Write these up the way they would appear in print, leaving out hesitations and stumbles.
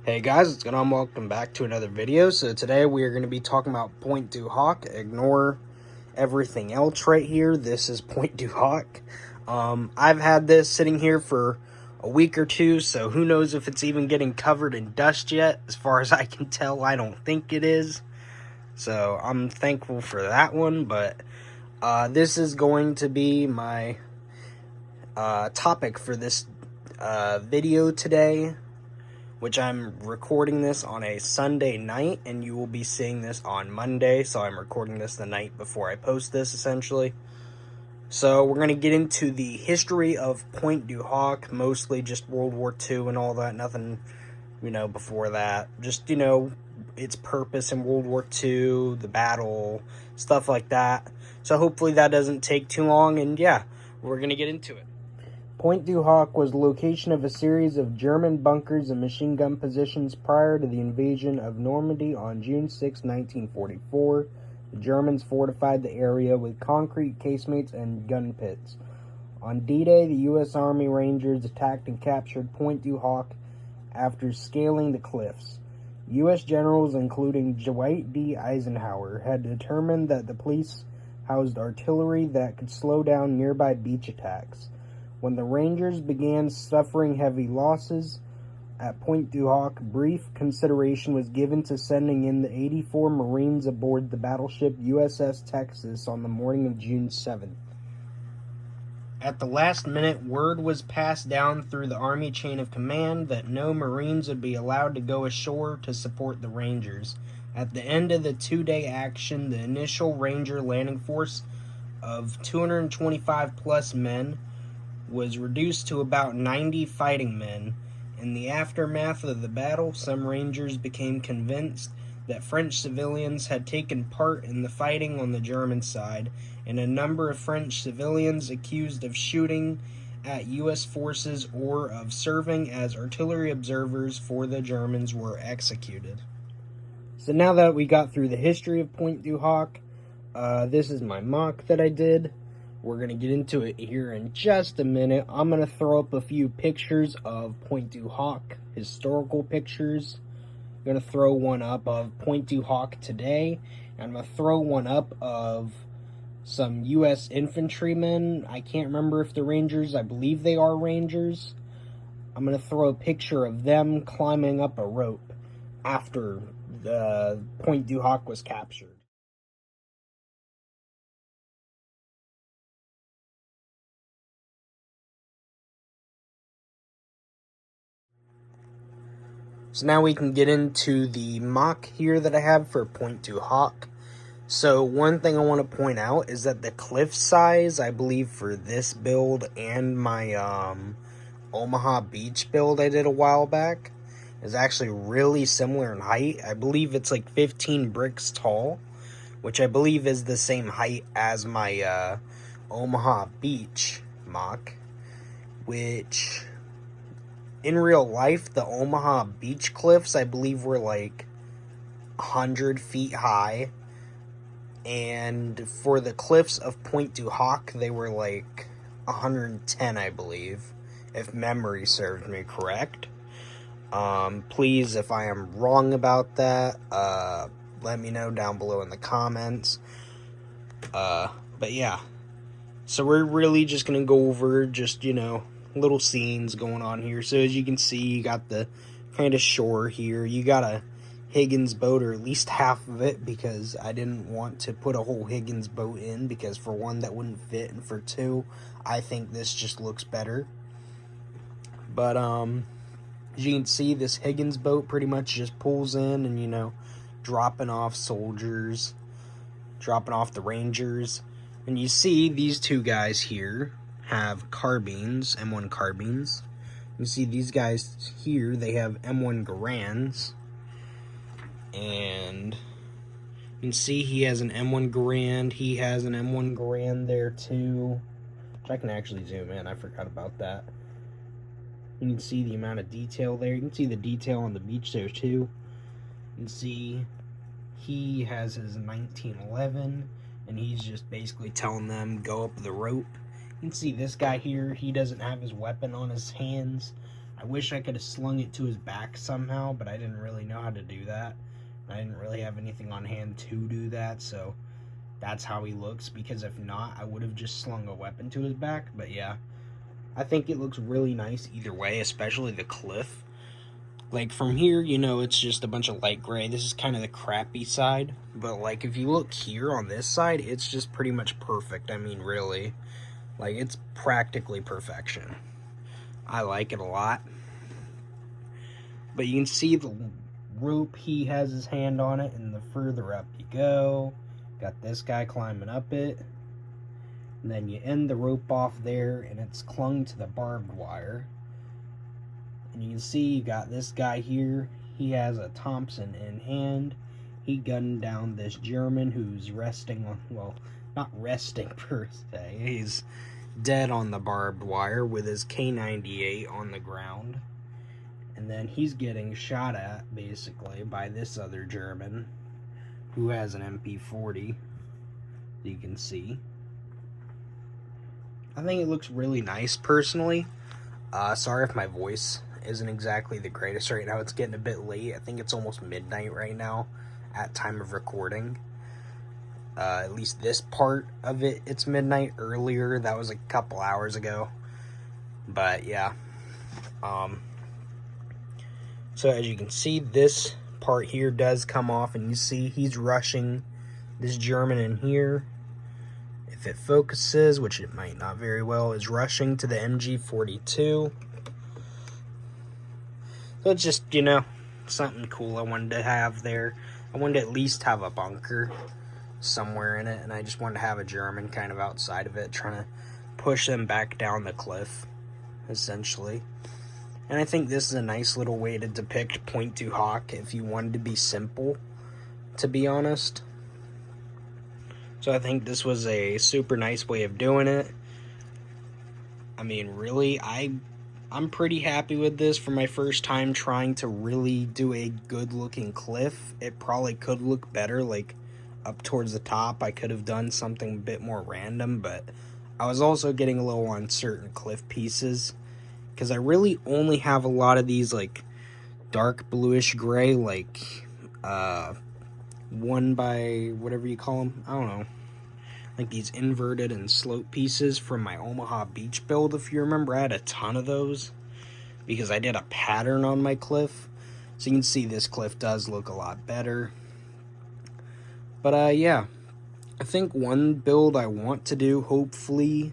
Hey guys, what's going on? Welcome back to another video. So today we are going to be talking about Pointe du Hoc. Ignore everything else right here. This is Pointe du Hoc. I've had this sitting here for a week or two, so who knows if it's even getting covered in dust yet. As far as I can tell, I don't think it is. So I'm thankful for that one, but this is going to be my topic for this video today, which I'm recording this on a Sunday night, and you will be seeing this on Monday, so I'm recording this the night before I post this, essentially. So we're going to get into the history of Pointe du Hoc, mostly just World War II and all that, nothing, before that. Just, its purpose in World War II, the battle, stuff like that. So hopefully that doesn't take too long, and yeah, we're going to get into it. Pointe du Hoc was the location of a series of German bunkers and machine gun positions prior to the invasion of Normandy on June 6, 1944. The Germans fortified the area with concrete casemates and gun pits. On D-Day, the U.S. Army Rangers attacked and captured Pointe du Hoc after scaling the cliffs. U.S. generals, including Dwight D. Eisenhower, had determined that the place housed artillery that could slow down nearby beach attacks. When the Rangers began suffering heavy losses at Pointe du Hoc, brief consideration was given to sending in the 84 Marines aboard the battleship USS Texas on the morning of June 7th. At the last minute, word was passed down through the Army chain of command that no Marines would be allowed to go ashore to support the Rangers. At the end of the two-day action, the initial Ranger landing force of 225-plus men was reduced to about 90 fighting men. In the aftermath of the battle, some Rangers became convinced that French civilians had taken part in the fighting on the German side, and a number of French civilians accused of shooting at U.S. forces or of serving as artillery observers for the Germans were executed. So now that we got through the history of Pointe du Hoc, this is my mock that I did. We're going to get into it here in just a minute. I'm going to throw up a few pictures of Pointe du Hoc, historical pictures. I'm going to throw one up of Pointe du Hoc today. And I'm going to throw one up of some U.S. infantrymen. I can't remember if they're Rangers. I believe they are Rangers. I'm going to throw a picture of them climbing up a rope after the Pointe du Hoc was captured. So now we can get into the mock here that I have for Pointe du Hoc. So one thing I want to point out is that the cliff size, I believe for this build and my Omaha Beach build I did a while back, is actually really similar in height. I believe it's like 15 bricks tall, which I believe is the same height as my Omaha Beach mock, which in real life, the Omaha Beach cliffs, I believe, were like 100 feet high. And for the cliffs of Pointe du Hoc, they were like 110, I believe, if memory serves me correct. Please, if I am wrong about that, let me know down below in the comments. But yeah, so we're really just going to go over just, little scenes going on here. So as you can see, you got the kind of shore here. You got a Higgins boat, or at least half of it, because I didn't want to put a whole Higgins boat in, because for one, that wouldn't fit, and for two, I think this just looks better. But as you can see, this Higgins boat pretty much just pulls in and, dropping off soldiers, dropping off the Rangers. And you see these two guys here have carbines, M1 carbines. You see these guys here, they have M1 Garands. And you can see he has an M1 Garand. He has an M1 Garand there too. Which I can actually zoom in. I forgot about that. You can see the amount of detail there. You can see the detail on the beach there too. You can see he has his 1911. And he's just basically telling them, go up the rope. You can see this guy here, he doesn't have his weapon on his hands, I wish I could have slung it to his back somehow, but I didn't really know how to do that. I didn't really have anything on hand to do that, so that's how he looks, because if not, I would have just slung a weapon to his back. But yeah, I think it looks really nice either way, especially the cliff. Like from here, you know, it's just a bunch of light gray. This is kind of the crappy side, but like if you look here on this side, it's just pretty much perfect. I mean, really, like it's practically perfection. I like it a lot. But you can see the rope, he has his hand on it, and the further up you go, got this guy climbing up it, and then you end the rope off there, and it's clung to the barbed wire. And you can see you got this guy here, he has a Thompson in hand. He gunned down this German who's resting on, well, not resting per se, he's dead on the barbed wire with his K98 on the ground. And then he's getting shot at, basically, by this other German who has an MP40, you can see. I think it looks really nice, personally. Sorry if my voice isn't exactly the greatest right now. It's getting a bit late. I think it's almost midnight right now at time of recording. At least this part of it, it's midnight. Earlier, that was a couple hours ago. But, yeah. So as you can see, this part here does come off, and you see he's rushing this German in here. If it focuses, which it might not very well, is rushing to the MG42. So it's just, you know, something cool I wanted to have there. I wanted to at least have a bunker somewhere in it, and I just wanted to have a German kind of outside of it, trying to push them back down the cliff, essentially. And I think this is a nice little way to depict Pointe Hawk if you wanted to be simple, to be honest. So I think this was a super nice way of doing it. I mean, really, I'm pretty happy with this for my first time trying to really do a good looking cliff. It probably could look better, like up towards the top. I could have done something a bit more random, but I was also getting a little on certain cliff pieces, because I really only have a lot of these like dark bluish gray, like 1 by whatever you call them, I don't know, like these inverted and slope pieces from my Omaha Beach build. If you remember, I had a ton of those because I did a pattern on my cliff. So you can see this cliff does look a lot better. But yeah, I think one build I want to do, hopefully,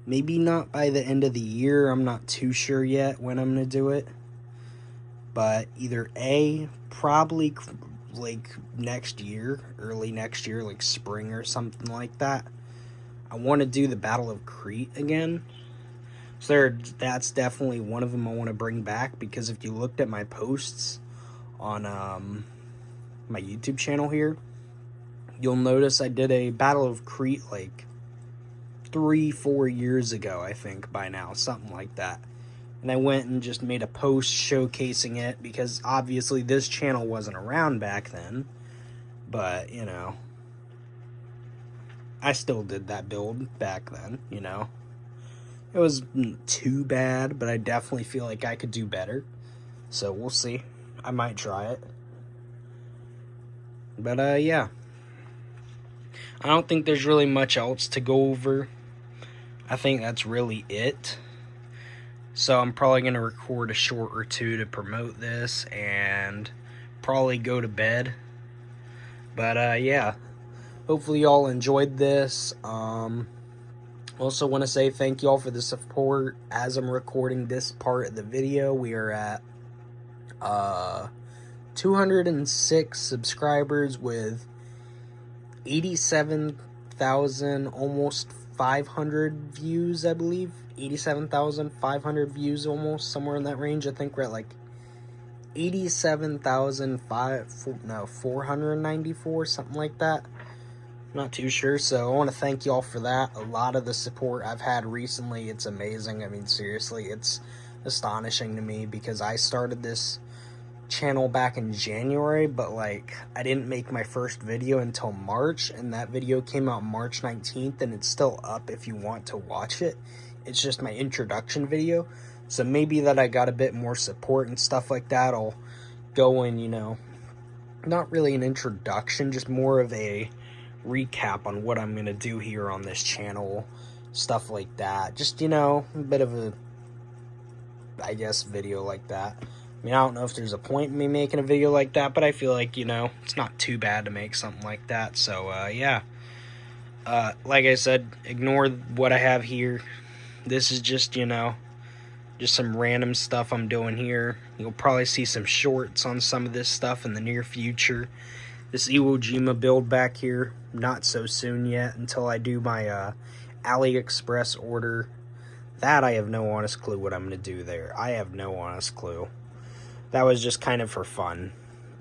maybe not by the end of the year, I'm not too sure yet when I'm going to do it, but either A, probably like next year, early next year, like spring or something like that. I want to do the Battle of Crete again. So that's definitely one of them I want to bring back, because if you looked at my posts on my YouTube channel here, you'll notice I did a Battle of Crete like 3-4 years ago, I think, by now, something like that. And I went and just made a post showcasing it, because obviously this channel wasn't around back then, but, you know, I still did that build back then, you know. It wasn't too bad, but I definitely feel like I could do better, so we'll see. I might try it. But, yeah. I don't think there's really much else to go over. I think that's really it. So I'm probably going to record a short or two to promote this and probably go to bed. But yeah, hopefully y'all enjoyed this. Also want to say thank y'all for the support. As I'm recording this part of the video, we are at 206 subscribers with 87,000, almost 500 views, I believe. 87,500 views, almost, somewhere in that range. I think we're at like 87,494, something like that. I'm not too sure, so I want to thank y'all for that. A lot of the support I've had recently, it's amazing. I mean, seriously, it's astonishing to me, because I started this channel back in January, but like I didn't make my first video until March, and that video came out March 19th, and it's still up if you want to watch it. It's just my introduction video. So maybe that I got a bit more support and stuff like that, I'll go in, you know, not really an introduction, just more of a recap on what I'm going to do here on this channel, stuff like that. Just, you know, a bit of a, I guess, video like that. I mean, I don't know if there's a point in me making a video like that, but I feel like, you know, it's not too bad to make something like that. So, yeah. Like I said, ignore what I have here. This is just, you know, just some random stuff I'm doing here. You'll probably see some shorts on some of this stuff in the near future. This Iwo Jima build back here, not so soon yet until I do my AliExpress order. That I have no honest clue what I'm going to do there. I have no honest clue. That was just kind of for fun.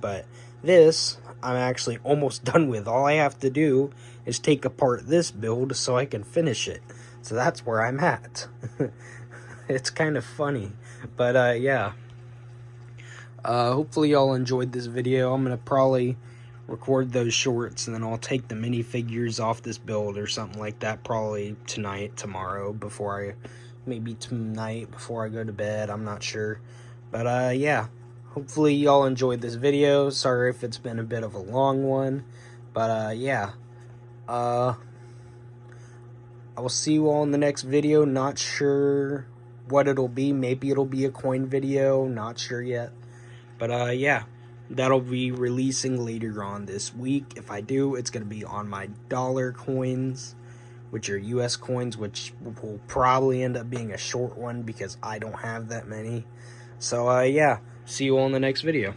But this, I'm actually almost done with. All I have to do is take apart this build so I can finish it. So that's where I'm at. It's kind of funny. But, yeah. Hopefully y'all enjoyed this video. I'm going to probably record those shorts, and then I'll take the minifigures off this build or something like that, probably tonight, tomorrow, maybe tonight before I go to bed, I'm not sure. But, yeah, hopefully y'all enjoyed this video. Sorry if it's been a bit of a long one, but, yeah, I will see you all in the next video. Not sure what it'll be. Maybe it'll be a coin video, not sure yet, but, yeah. That'll be releasing later on this week. If I do, it's going to be on my dollar coins, which are US coins, which will probably end up being a short one because I don't have that many. So, yeah, see you all in the next video.